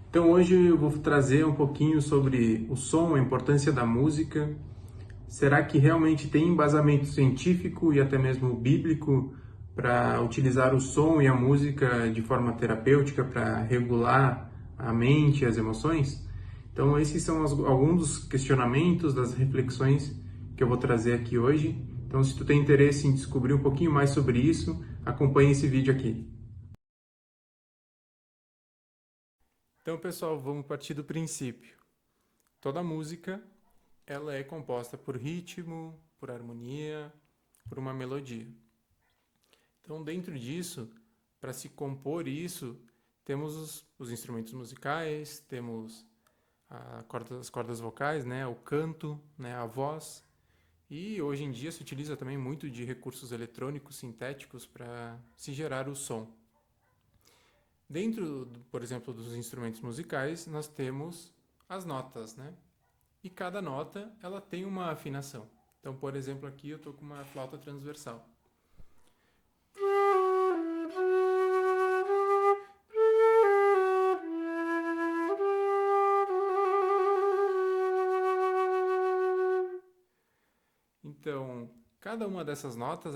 Então hoje eu vou trazer um pouquinho sobre o som, a importância da música. Será que realmente tem embasamento científico e até mesmo bíblico para utilizar o som e a música de forma terapêutica para regular a mente e as emoções? Então esses são alguns dos questionamentos, das reflexões que eu vou trazer aqui hoje. Então se tu tem interesse em descobrir um pouquinho mais sobre isso, acompanhe esse vídeo aqui. Então, pessoal, vamos partir do princípio. Toda música, ela é composta por ritmo, por harmonia, por uma melodia. Então, dentro disso, para se compor isso, temos os instrumentos musicais, temos as cordas vocais, né, o canto, né, a voz. E hoje em dia se utiliza também muito de recursos eletrônicos sintéticos para se gerar o som. Dentro, por exemplo, dos instrumentos musicais, nós temos as notas, né? E cada nota, ela tem uma afinação. Então, por exemplo, aqui eu estou com uma flauta transversal. Então, cada uma dessas notas,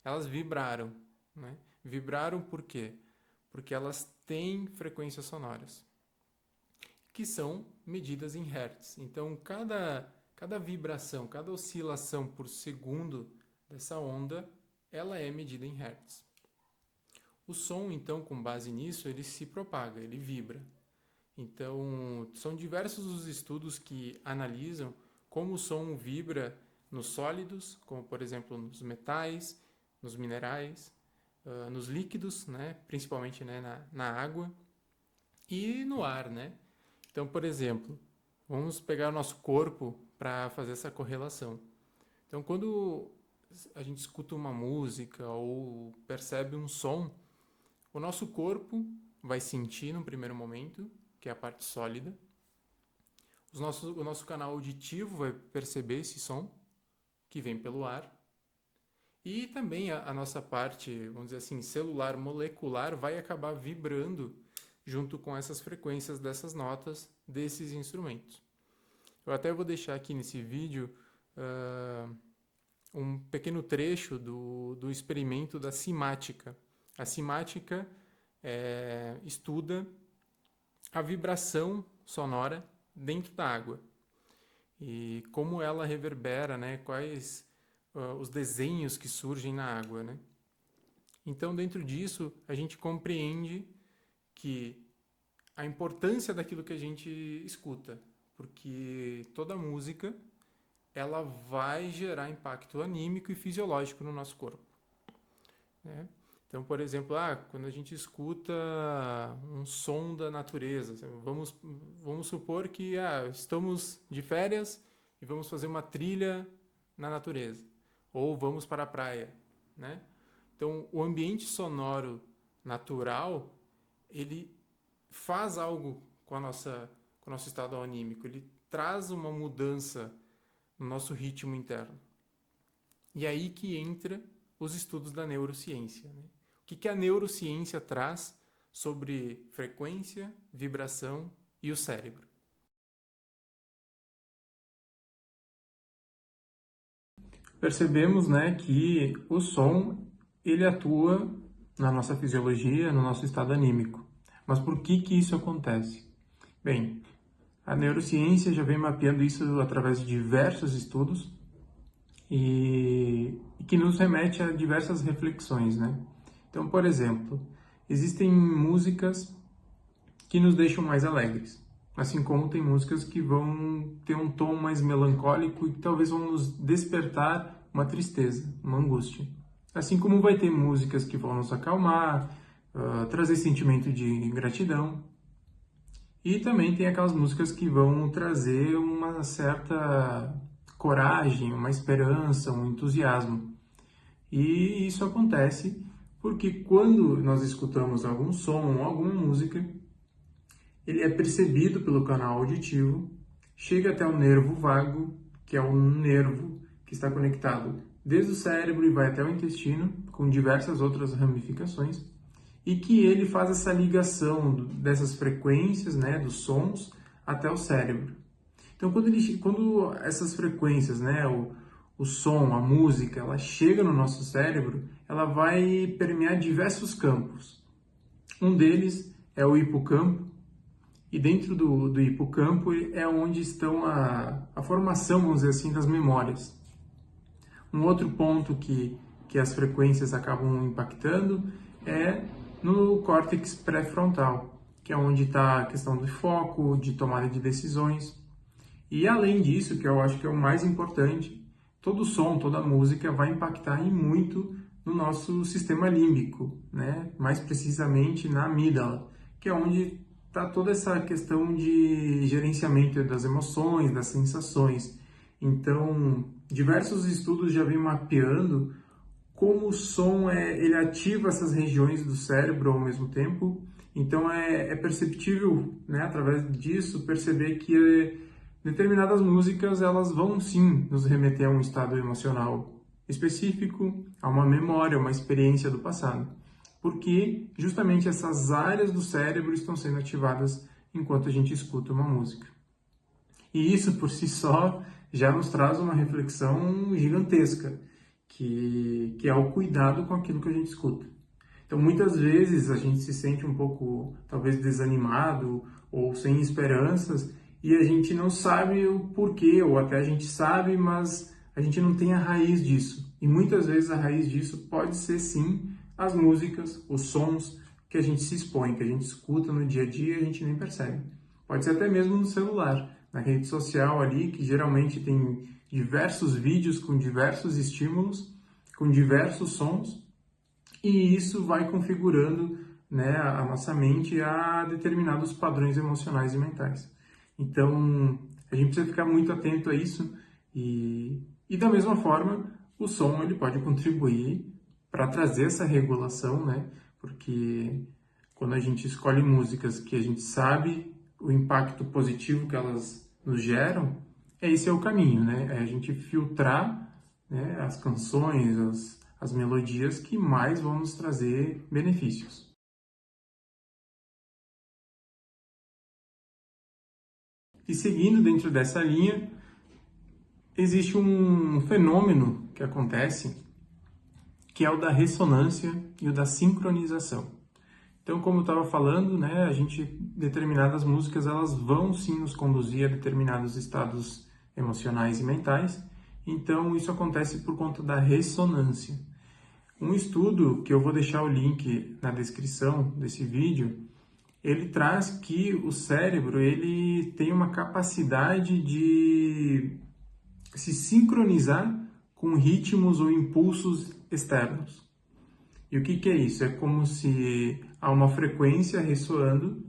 elas vibraram, né? Vibraram por quê? Porque elas têm frequências sonoras, que são medidas em hertz. Então, cada vibração, cada oscilação por segundo dessa onda, ela é medida em hertz. O som, então, com base nisso, ele se propaga, ele vibra. Então, são diversos os estudos que analisam como o som vibra nos sólidos, como, por exemplo, nos metais, nos minerais, nos líquidos, né? Principalmente, né, na água, e no ar, né? Então, por exemplo, vamos pegar o nosso corpo para fazer essa correlação. Então, quando a gente escuta uma música ou percebe um som, o nosso corpo vai sentir no primeiro momento, que é a parte sólida. O nosso canal auditivo vai perceber esse som, que vem pelo ar. E também a nossa parte, vamos dizer assim, celular, molecular, vai acabar vibrando junto com essas frequências dessas notas desses instrumentos. Eu até vou deixar aqui nesse vídeo um pequeno trecho do experimento da cimática. A cimática estuda a vibração sonora dentro da água e como ela reverbera, né, quais os desenhos que surgem na água, né? Então, dentro disso, a gente compreende que a importância daquilo que a gente escuta, porque toda música ela vai gerar impacto anímico e fisiológico no nosso corpo, né? Então, por exemplo, quando a gente escuta um som da natureza, vamos supor que estamos de férias e vamos fazer uma trilha na natureza, ou vamos para a praia, né? Então, o ambiente sonoro natural, ele faz algo com com o nosso estado anímico, ele traz uma mudança no nosso ritmo interno. E é aí que entra os estudos da neurociência, né? O que a neurociência traz sobre frequência, vibração e o cérebro? Percebemos, né, que o som ele atua na nossa fisiologia, no nosso estado anímico. Mas por que isso acontece? Bem, a neurociência já vem mapeando isso através de diversos estudos e que nos remete a diversas reflexões, né? Então, por exemplo, existem músicas que nos deixam mais alegres, assim como tem músicas que vão ter um tom mais melancólico e que talvez vão nos despertar uma tristeza, uma angústia. Assim como vai ter músicas que vão nos acalmar, trazer sentimento de gratidão. E também tem aquelas músicas que vão trazer uma certa coragem, uma esperança, um entusiasmo. E isso acontece porque quando nós escutamos algum som ou alguma música, ele é percebido pelo canal auditivo, chega até o nervo vago, que é um nervo que está conectado desde o cérebro e vai até o intestino, com diversas outras ramificações, e que ele faz essa ligação dessas frequências, né, dos sons, até o cérebro. Então, quando essas frequências, né, o som, a música, ela chega no nosso cérebro, ela vai permear diversos campos. Um deles é o hipocampo, e dentro do hipocampo é onde estão a formação, vamos dizer assim, das memórias. Um outro ponto que as frequências acabam impactando é no córtex pré-frontal, que é onde está a questão do foco, de tomada de decisões. E além disso, que eu acho que é o mais importante, todo som, toda música vai impactar e muito no nosso sistema límbico, né? Mais precisamente na amígdala, que é onde está toda essa questão de gerenciamento das emoções, das sensações. Então, diversos estudos já vêm mapeando como o som ele ativa essas regiões do cérebro ao mesmo tempo. Então, é perceptível, né, através disso, perceber que determinadas músicas elas vão sim nos remeter a um estado emocional específico, a uma memória, uma experiência do passado, porque justamente essas áreas do cérebro estão sendo ativadas enquanto a gente escuta uma música. E isso por si só já nos traz uma reflexão gigantesca, que é o cuidado com aquilo que a gente escuta. Então, muitas vezes a gente se sente um pouco, talvez, desanimado ou sem esperanças e a gente não sabe o porquê, ou até a gente sabe, mas a gente não tem a raiz disso. E muitas vezes a raiz disso pode ser, sim, as músicas, os sons que a gente se expõe, que a gente escuta no dia a dia e a gente nem percebe. Pode ser até mesmo no celular, na rede social ali, que geralmente tem diversos vídeos com diversos estímulos, com diversos sons, e isso vai configurando, né, a nossa mente a determinados padrões emocionais e mentais. Então, a gente precisa ficar muito atento a isso e da mesma forma, o som ele pode contribuir para trazer essa regulação, né? Porque quando a gente escolhe músicas que a gente sabe o impacto positivo que elas nos geram, esse é o caminho, né? É a gente filtrar, né, as canções, as melodias que mais vão nos trazer benefícios. E seguindo dentro dessa linha, existe um fenômeno que acontece, que é o da ressonância e o da sincronização. Então, como eu estava falando, né, determinadas músicas, elas vão sim nos conduzir a determinados estados emocionais e mentais. Então, isso acontece por conta da ressonância. Um estudo, que eu vou deixar o link na descrição desse vídeo, ele traz que o cérebro ele tem uma capacidade de se sincronizar com ritmos ou impulsos externos. E o que é isso? É como se há uma frequência ressoando,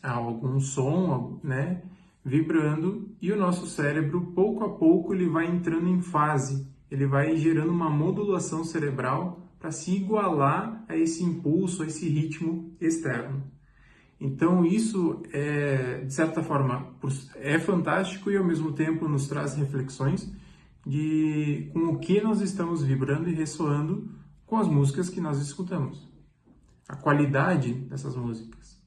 há algum som, né, vibrando, e o nosso cérebro, pouco a pouco, ele vai entrando em fase, ele vai gerando uma modulação cerebral para se igualar a esse impulso, a esse ritmo externo. Então, isso, de certa forma, é fantástico e, ao mesmo tempo, nos traz reflexões de com o que nós estamos vibrando e ressoando com as músicas que nós escutamos. A qualidade dessas músicas.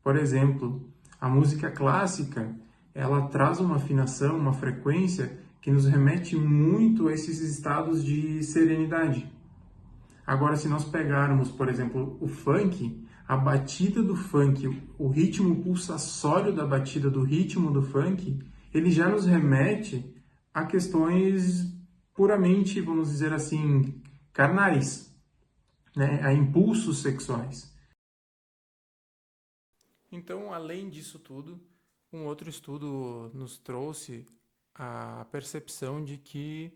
Por exemplo, a música clássica, ela traz uma afinação, uma frequência que nos remete muito a esses estados de serenidade. Agora, se nós pegarmos, por exemplo, o funk, a batida do funk, o ritmo pulsatório da batida do ritmo do funk, ele já nos remete a questões puramente, vamos dizer assim, carnais, né? A impulsos sexuais. Então, além disso tudo, um outro estudo nos trouxe a percepção de que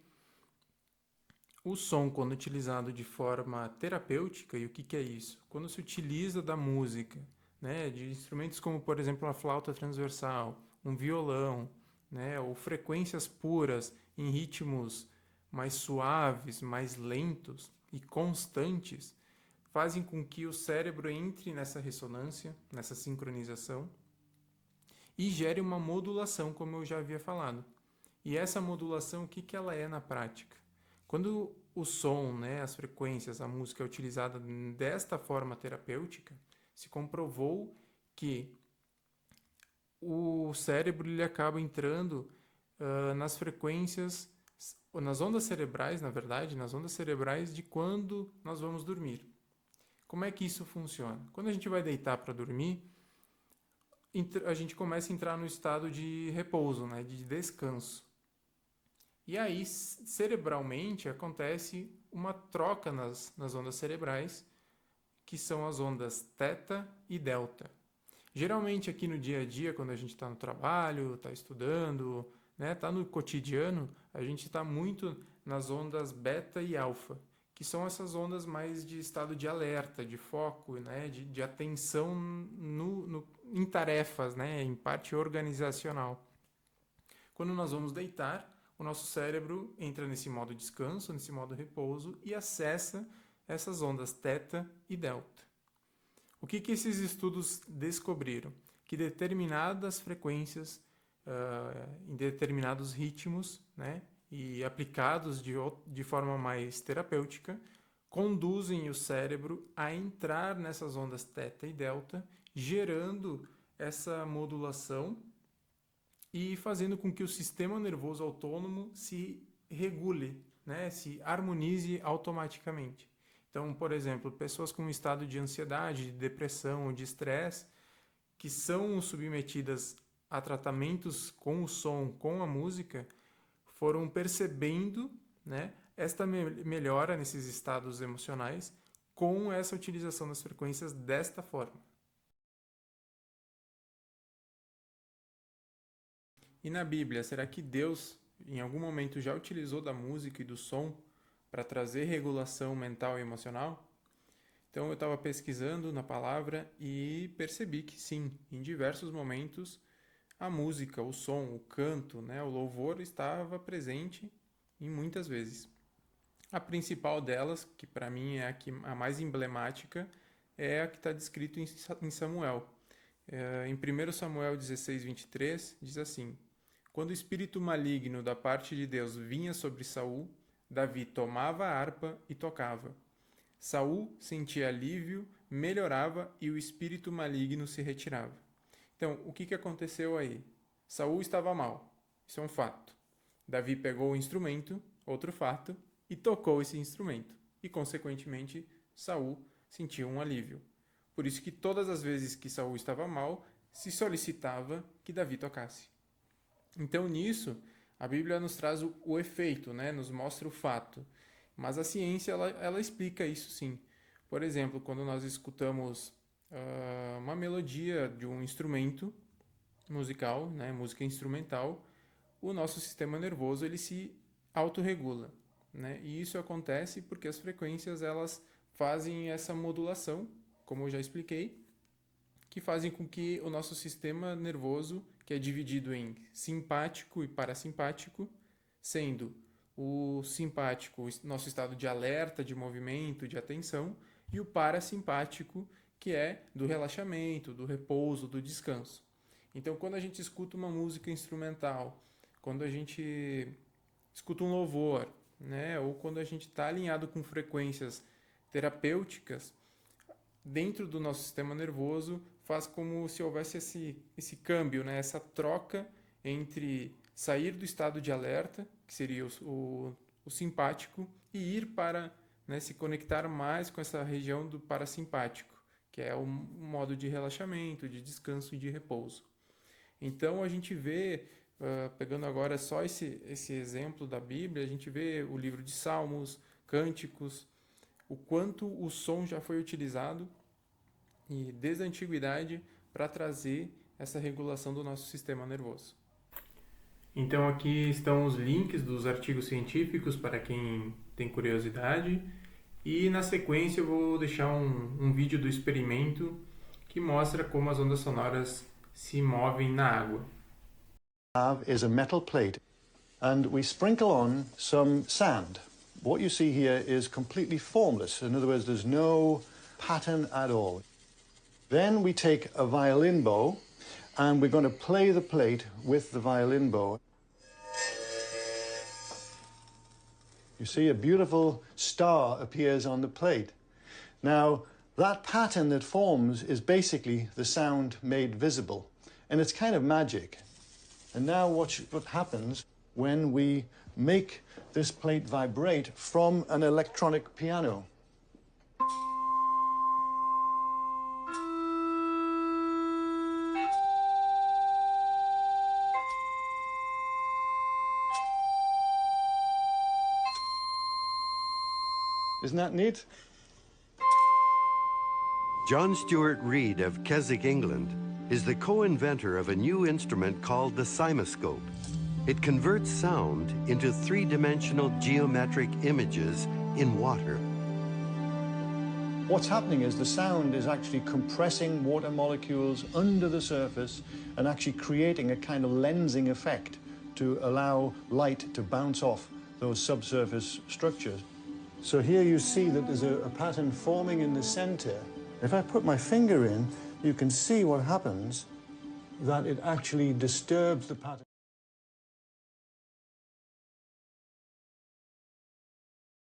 o som, quando utilizado de forma terapêutica, e o que é isso? Quando se utiliza da música, né, de instrumentos como, por exemplo, a flauta transversal, um violão, né, ou frequências puras em ritmos mais suaves, mais lentos e constantes, fazem com que o cérebro entre nessa ressonância, nessa sincronização, e gere uma modulação, como eu já havia falado. E essa modulação, o que ela é na prática? Quando o som, né, as frequências, a música é utilizada desta forma terapêutica, se comprovou que o cérebro ele acaba entrando nas frequências, nas ondas cerebrais, na verdade, nas ondas cerebrais de quando nós vamos dormir. Como é que isso funciona? Quando a gente vai deitar para dormir, a gente começa a entrar no estado de repouso, né, de descanso. E aí, cerebralmente, acontece uma troca nas ondas cerebrais, que são as ondas θ e delta. Geralmente, aqui no dia a dia, quando a gente está no trabalho, está estudando, né, está no cotidiano, a gente está muito nas ondas beta e alfa, que são essas ondas mais de estado de alerta, de foco, né, de atenção em tarefas, né, em parte organizacional. Quando nós vamos deitar, o nosso cérebro entra nesse modo descanso, nesse modo repouso e acessa essas ondas θ e delta. O que esses estudos descobriram? Que determinadas frequências, em determinados ritmos, né, e aplicados de forma mais terapêutica, conduzem o cérebro a entrar nessas ondas θ e delta, gerando essa modulação e fazendo com que o sistema nervoso autônomo se regule, né, se harmonize automaticamente. Então, por exemplo, pessoas com um estado de ansiedade, de depressão ou de estresse, que são submetidas a tratamentos com o som, com a música, foram percebendo, né, esta melhora nesses estados emocionais com essa utilização das frequências desta forma. E na Bíblia, será que Deus, em algum momento, já utilizou da música e do som para trazer regulação mental e emocional? Então, eu estava pesquisando na palavra e percebi que sim, em diversos momentos, a música, o som, o canto, né, o louvor estava presente em muitas vezes. A principal delas, que para mim é a mais emblemática, é a que está descrito em Samuel. Em 1 Samuel 16, 23, diz assim: Quando o espírito maligno da parte de Deus vinha sobre Saul, Davi tomava a harpa e tocava. Saul sentia alívio, melhorava e o espírito maligno se retirava. Então, o que aconteceu aí? Saul estava mal, isso é um fato. Davi pegou o instrumento, outro fato, e tocou esse instrumento. E, consequentemente, Saul sentiu um alívio. Por isso que todas as vezes que Saul estava mal, se solicitava que Davi tocasse. Então, nisso, a Bíblia nos traz o efeito, né? Nos mostra o fato. Mas a ciência, ela explica isso sim. Por exemplo, quando nós escutamos uma melodia de um instrumento musical, né? Música instrumental, o nosso sistema nervoso ele se autorregula, né? E isso acontece porque as frequências elas fazem essa modulação, como eu já expliquei, que fazem com que o nosso sistema nervoso, que é dividido em simpático e parasimpático, sendo o simpático, o nosso estado de alerta, de movimento, de atenção, e o parasimpático, que é do relaxamento, do repouso, do descanso. Então, quando a gente escuta uma música instrumental, quando a gente escuta um louvor, né, ou quando a gente está alinhado com frequências terapêuticas, dentro do nosso sistema nervoso, faz como se houvesse esse câmbio, né, essa troca entre sair do estado de alerta, que seria o simpático, e ir para, né, se conectar mais com essa região do parasimpático, que é o modo de relaxamento, de descanso e de repouso. Então, a gente vê, pegando agora só esse exemplo da Bíblia, a gente vê o livro de Salmos, Cânticos, o quanto o som já foi utilizado e desde a antiguidade para trazer essa regulação do nosso sistema nervoso. Então aqui estão os links dos artigos científicos para quem tem curiosidade e na sequência eu vou deixar um vídeo do experimento que mostra como as ondas sonoras se movem na água. Is a metal plate and we sprinkle on some sand. What you see here is completely formless. In other words, there's no pattern at all. Then we take a violin bow and we're going to play the plate with the violin bow. You see a beautiful star appears on the plate. Now, that pattern that forms is basically the sound made visible, and it's kind of magic. And now what happens when we make this plate vibrate from an electronic piano. Isn't that neat? John Stuart Reid of Keswick, England, is the co-inventor of a new instrument called the cymoscope. It converts sound into three-dimensional geometric images in water. What's happening is the sound is actually compressing water molecules under the surface and actually creating a kind of lensing effect to allow light to bounce off those subsurface structures. So here you see that there's a pattern forming in the center. If I put my finger in, you can see what happens, that it actually disturbs the pattern.